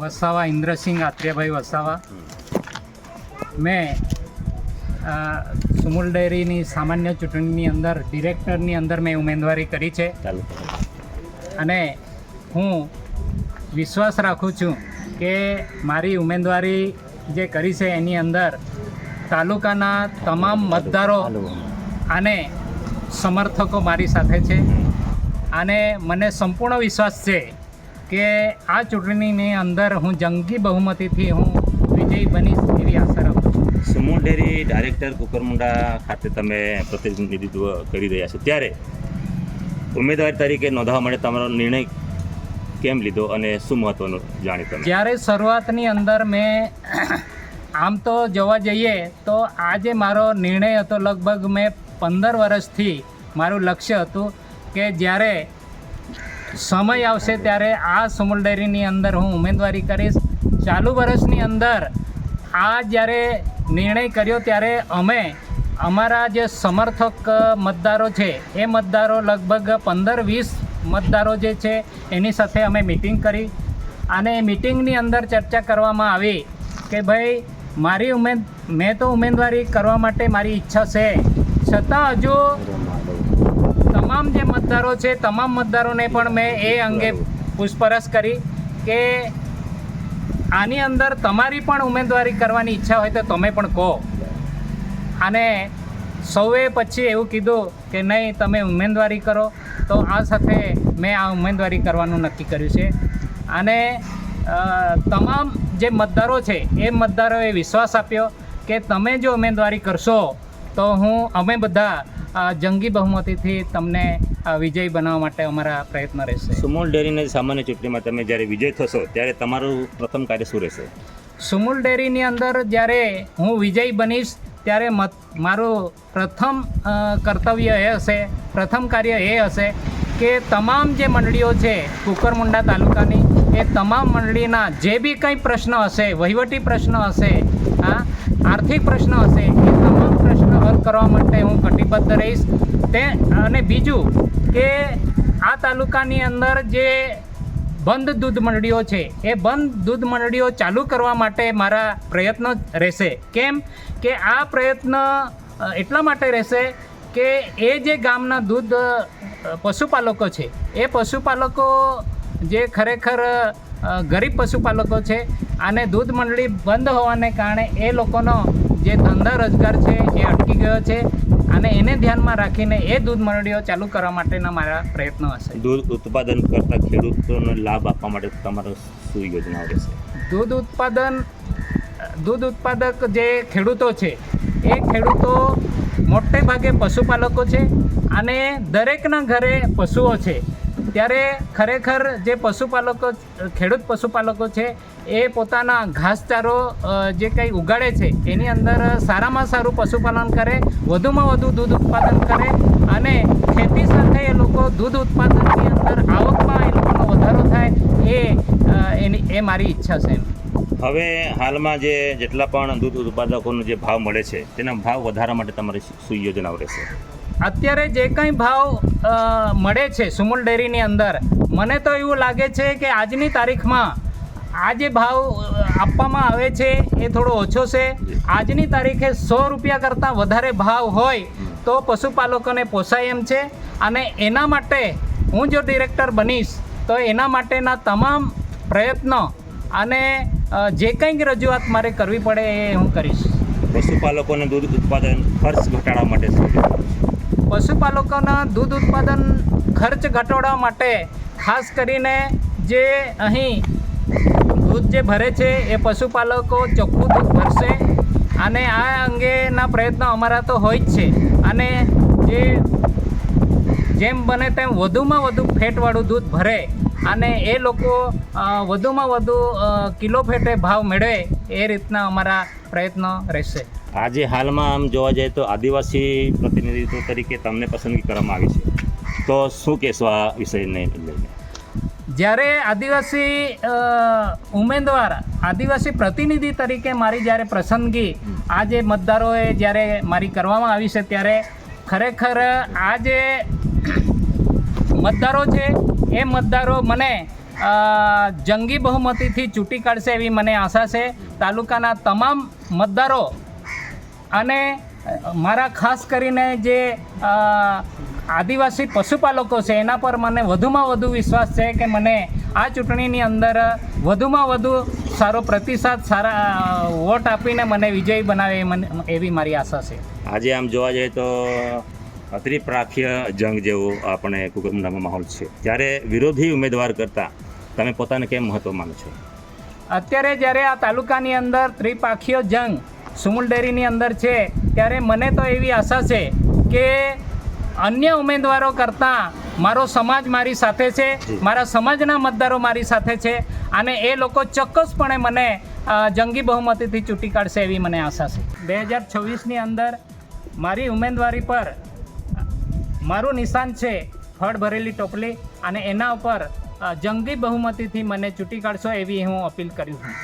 વસાવા ઇન્દ્રસિંહ આત્રેયભાઈ વસાવા. મેં સુમુલ ડેરીની સામાન્ય ચૂંટણીની અંદર ડિરેક્ટરની અંદર મેં ઉમેદવારી કરી છે અને હું વિશ્વાસ રાખું છું કે મારી ઉમેદવારી જે કરી છે એની અંદર તાલુકાના તમામ મતદારો અને સમર્થકો મારી સાથે છે અને મને સંપૂર્ણ વિશ્વાસ છે કે આ ચૂંટણીની અંદર હું જંગી બહુમતીથી હું વિજયી બનીશ એવી આશા રાખું છું. સુમુલ ડેરી ડાયરેક્ટર કુકરમુંડા ખાતે તમે પ્રતિનિધિત્વ કરી રહ્યા છો, ત્યારે ઉમેદવારી તરીકે નોંધવા માટે તમારો નિર્ણય કેમ લીધો અને શું મહત્વનું જાણી તમે? જ્યારે શરૂઆતની અંદર મેં આમ તો જોવા જઈએ તો આજે મારો નિર્ણય હતો, લગભગ મેં 15 વર્ષથી મારું લક્ષ્ય હતું કે જ્યારે સમય આવશે ત્યારે આ સુમુલ ડેરીની અંદર હું ઉમેદવારી કરીશ. ચાલુ વર્ષની અંદર આ જ્યારે નિર્ણય કર્યો ત્યારે અમે અમારા જે સમર્થક મતદારો છે એ મતદારો લગભગ 15-20 મતદારો જે છે એની સાથે અમે મિટિંગ કરી અને એ મિટિંગની અંદર ચર્ચા કરવામાં આવી કે ભાઈ મેં તો ઉમેદવારી કરવા માટે મારી ઈચ્છા છે, છતાં હજુ તમામ જે મતદારો છે તમામ મતદારોને પણ મેં એ અંગે પૂછપરછ કરી કે આની અંદર તમારી પણ ઉમેદવારી કરવાની ઈચ્છા હોય તો તમે પણ કહો. અને સૌએ પછી એવું કીધું કે નહીં, તમે ઉમેદવારી કરો. તો આ સાથે મેં આ ઉમેદવારી કરવાનું નક્કી કર્યું છે અને તમામ જે મતદારો છે એ મતદારોએ વિશ્વાસ આપ્યો કે તમે જો ઉમેદવારી કરશો તો અમે બધા જંગી બહુમતીથી તમને વિજય બનાવવા માટે અમારા પ્રયત્ન રહેશે. સુમુલ ડેરીની સામાન્ય ચૂંટણીમાં તમે જ્યારે વિજય થશો ત્યારે તમારું પ્રથમ કાર્ય શું રહેશે? સુમુલ ડેરીની અંદર જ્યારે હું વિજય બનીશ ત્યારે મારું પ્રથમ કર્તવ્ય એ હશે, પ્રથમ કાર્ય એ હશે કે તમામ જે મંડળીઓ છે કુકરમુંડા તાલુકાની એ તમામ મંડળીના જે બી કંઈ પ્રશ્ન હશે, વહીવટી પ્રશ્ન હશે, આર્થિક પ્રશ્ન હશે, એ તમામ પ્રશ્ન હલ કરવા માટે હું કટિબદ્ધ રહીશ. અને બીજું કે આ તાલુકાની અંદર જે બંધ દૂધ મંડળીઓ છે એ બંધ દૂધ મંડળીઓ ચાલુ કરવા માટે મારા પ્રયત્નો રહેશે. કેમ કે આ પ્રયત્ન એટલા માટે રહેશે કે એ જે ગામના દૂધ પશુપાલકો છે એ પશુપાલકો જે ખરેખર ગરીબ પશુપાલકો છે અને દૂધ મંડળી બંધ હોવાને કારણે એ લોકોનો જે ધંધા રોજગાર છે એ અટકી ગયો છે અને એને ધ્યાનમાં રાખીને એ દૂધ મંડળીઓ ચાલુ કરવા માટેના મારા પ્રયત્નો હશે. દૂધ ઉત્પાદન કરતા ખેડૂતોને લાભ આપવા માટે તમારો શું યોજનાઓ રહેશે? દૂધ ઉત્પાદક જે ખેડૂતો છે એ ખેડૂતો મોટે ભાગે પશુપાલકો છે અને દરેકના ઘરે પશુઓ છે. ત્યારે ખરેખર જે ખેડૂત પશુપાલકો છે એ પોતાના ઘાસચારો જે કંઈ ઉગાડે છે એની અંદર સારામાં સારું પશુપાલન કરે, વધુમાં વધુ દૂધ ઉત્પાદન કરે અને ખેતી સાથે એ લોકો દૂધ ઉત્પાદનની અંદર આવકમાં એ લોકોનો વધારો થાય એ મારી ઈચ્છા છે. હવે હાલમાં જેટલા પણ દૂધ ઉત્પાદકોનો જે ભાવ મળે છે તેના ભાવ વધારવા માટે તમારી શું યોજનાઓ રહેશે? અત્યારે જે કંઈ ભાવ મળે છે સુમુલ ડેરીની અંદર, મને તો એવું લાગે છે કે આજની તારીખમાં આ જે ભાવ આપવામાં આવે છે એ થોડો ઓછો છે. આજની તારીખે 100 રૂપિયા કરતાં વધારે ભાવ હોય તો પશુપાલકોને પોસાય એમ છે અને એના માટે હું જો ડિરેક્ટર બનીશ તો એના માટેના તમામ પ્રયત્નો અને જે કંઈક રજૂઆત મારે કરવી પડે એ હું કરીશ. પશુપાલકોને દૂધ ઉત્પાદન ખર્ચ ઘટાડવા માટે પશુપાલકોના દૂધ ઉત્પાદન ખર્ચ ઘટાડવા માટે ખાસ કરીને જે અહીં દૂધ જે ભરે છે એ પશુપાલકો ચોખ્ખું દૂધ ભરશે અને આ અંગેના પ્રયત્નો અમારા તો હોય જ છે અને જેમ બને તેમ વધુમાં વધુ ફેટવાળું દૂધ ભરે અને એ લોકો વધુમાં વધુ કિલો ફેટે ભાવ મેળવે એ રીતના અમારા પ્રયત્નો રહેશે. આજે હાલમાં આમ જોવા જાય તો આદિવાસી પ્રતિનિધિત્વ તરીકે તમને પસંદગી કરવામાં આવી છે, તો શું કહેશો આ વિષયને લઈને? જ્યારે આદિવાસી પ્રતિનિધિ તરીકે મારી જ્યારે પસંદગી આ જે મતદારોએ જ્યારે મારી કરવામાં આવી છે ત્યારે ખરેખર આ જે મતદારો છે એ મતદારો મને જંગી બહુમતીથી ચૂંટી કાઢશે એવી મને આશા છે. તાલુકાના તમામ મતદારો અને મારા ખાસ કરીને જે આદિવાસી પશુપાલકો છે એના પર મને વધુમાં વધુ વિશ્વાસ છે કે મને આ ચૂંટણીની અંદર વધુમાં વધુ સારો પ્રતિસાદ, સારા વોટ આપીને મને વિજયી બનાવે એવી મારી આશા છે. આજે આમ જોવા જઈએ તો ત્રિપ્રાખ્ય જંગ જેવો આપણે કુકરમુંડામાં માહોલ છે, ત્યારે વિરોધી ઉમેદવાર કરતાં તમે પોતાને કેમ મહત્વ માનો છો? અત્યારે જ્યારે આ તાલુકાની અંદર ત્રિપાખીય જંગ સુમુલ ડેરીની અંદર છે, ત્યારે મને તો એવી આશા છે કે અન્ય ઉમેદવારો કરતાં મારો સમાજ મારી સાથે છે, મારા સમાજના મતદારો મારી સાથે છે અને એ લોકો ચોક્કસપણે મને જંગી બહુમતીથી ચૂંટી કાઢશે એવી મને આશા છે. 2026ની અંદર મારી ઉમેદવારી પર મારું નિશાન છે ફળ ભરેલી ટોપલી અને એના ઉપર જંગી બહુમતીથી મને ચૂંટી કાઢશો એવી હું અપીલ કરું છું.